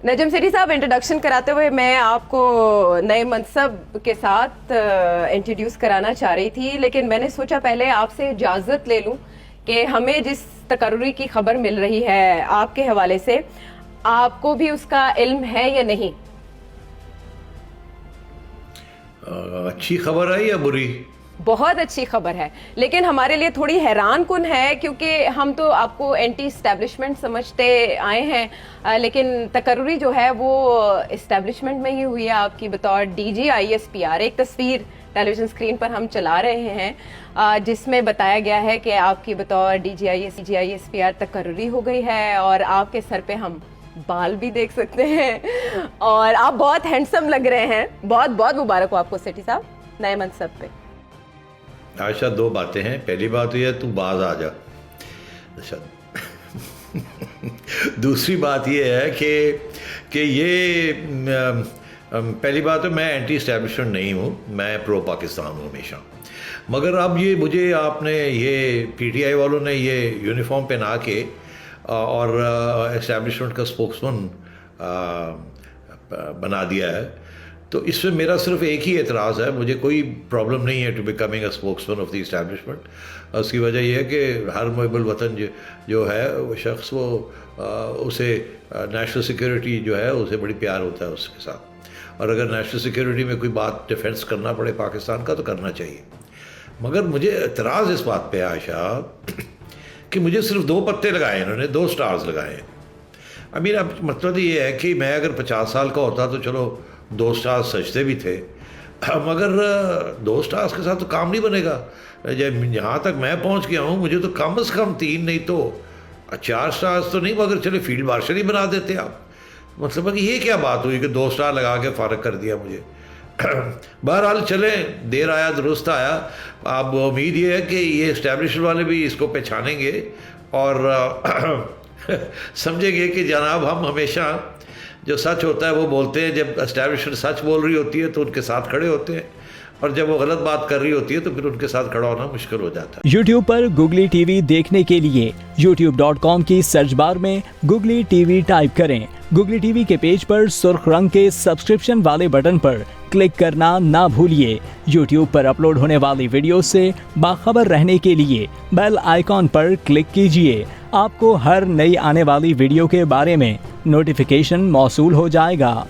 نجم سیٹھی صاحب، انٹروڈکشن کراتے ہوئے میں آپ کو نئے منصب کے ساتھ انٹروڈیوس کرانا چاہ رہی تھی، لیکن میں نے سوچا پہلے آپ سے اجازت لے لوں کہ ہمیں جس تقرری کی خبر مل رہی ہے آپ کے حوالے سے، آپ کو بھی اس کا علم ہے یا نہیں؟ اچھی خبر ہے یا بری؟ بہت اچھی خبر ہے، لیکن ہمارے لیے تھوڑی حیران کن ہے، کیونکہ ہم تو آپ کو اینٹی اسٹیبلشمنٹ سمجھتے آئے ہیں، لیکن تقرری جو ہے وہ اسٹیبلشمنٹ میں ہی ہوئی ہے آپ کی بطور D G I S P R. ایک تصویر ٹیلی ویژن اسکرین پر ہم چلا رہے ہیں جس میں بتایا گیا ہے کہ آپ کی بطور D G I S P R تقرری ہو گئی ہے، اور آپ کے سر پہ ہم بال بھی دیکھ سکتے ہیں، اور آپ بہت ہینڈسم لگ رہے ہیں۔ بہت بہت مبارک ہو آپ کو سیٹھی صاحب نئے منصب پہ۔ عائشہ، دو باتیں ہیں۔ پہلی بات یہ ہے تو باز آ جا، اچھا۔ دوسری بات یہ ہے کہ یہ پہلی بات ہے، میں اینٹی اسٹیبلشمنٹ نہیں ہوں، میں پرو پاکستان ہوں ہمیشہ، مگر اب یہ مجھے آپ نے یہ پی ٹی آئی والوں نے یہ یونیفارم پہنا کے اور اسٹیبلشمنٹ کا اسپوکسمن بنا دیا ہے، تو اس میں میرا صرف ایک ہی اعتراض ہے۔ مجھے کوئی پرابلم نہیں ہے to becoming a spokesman of the establishment. اس کی وجہ یہ ہے کہ ہر محب الوطن جو ہے وہ شخص، وہ اسے نیشنل سیکورٹی جو ہے اسے بڑی پیار ہوتا ہے اس کے ساتھ، اور اگر نیشنل سیکورٹی میں کوئی بات ڈیفینس کرنا پڑے پاکستان کا تو کرنا چاہیے۔ مگر مجھے اعتراض اس بات پہ عائشہ کہ مجھے صرف 2 پتے لگائے، انہوں نے 2 سٹارز لگائے ہیں۔ ابھی اب مطلب یہ ہے کہ میں اگر 50 سال کا ہوتا تو چلو 2 سٹارز سجتے بھی تھے، مگر 2 سٹارز کے ساتھ تو کام نہیں بنے گا۔ جہاں تک میں پہنچ گیا ہوں، مجھے تو کم از کم 3 نہیں تو 4 سٹارز تو نہیں، مگر چلے فیلڈ مارشل ہی بنا دیتے آپ۔ مطلب ہے کہ یہ کیا بات ہوئی کہ 2 سٹار لگا کے فارغ کر دیا مجھے۔ بہرحال چلیں، دیر آیا درست آیا۔ اب امید یہ ہے کہ یہ اسٹیبلشمنٹ والے بھی اس کو پہچانیں گے اور سمجھیں گے کہ جناب ہم ہمیشہ جو سچ ہوتا ہے وہ بولتے ہیں۔ جب اسٹیبلشمنٹ سچ بول رہی ہوتی ہے تو ان کے ساتھ کھڑے ہوتے ہیں، اور جب وہ غلط بات کر رہی ہوتی ہے تو پھر ان کے ساتھ کھڑا ہونا مشکل ہو جاتا ہے۔ یوٹیوب پر گوگلی ٹی وی دیکھنے کے لیے youtube.com کی سرچ بار میں گوگلی ٹی وی ٹائپ کریں۔ گوگلی ٹی وی کے پیج پر سرخ رنگ کے سبسکرپشن والے بٹن پر کلک کرنا نہ بھولیے۔ یوٹیوب پر اپلوڈ ہونے والی ویڈیو سے باخبر رہنے کے لیے بیل آئیکن پر کلک کیجیے۔ آپ کو ہر نئی آنے والی ویڈیو کے بارے میں نوٹیفیکیشن موصول ہو جائے گا۔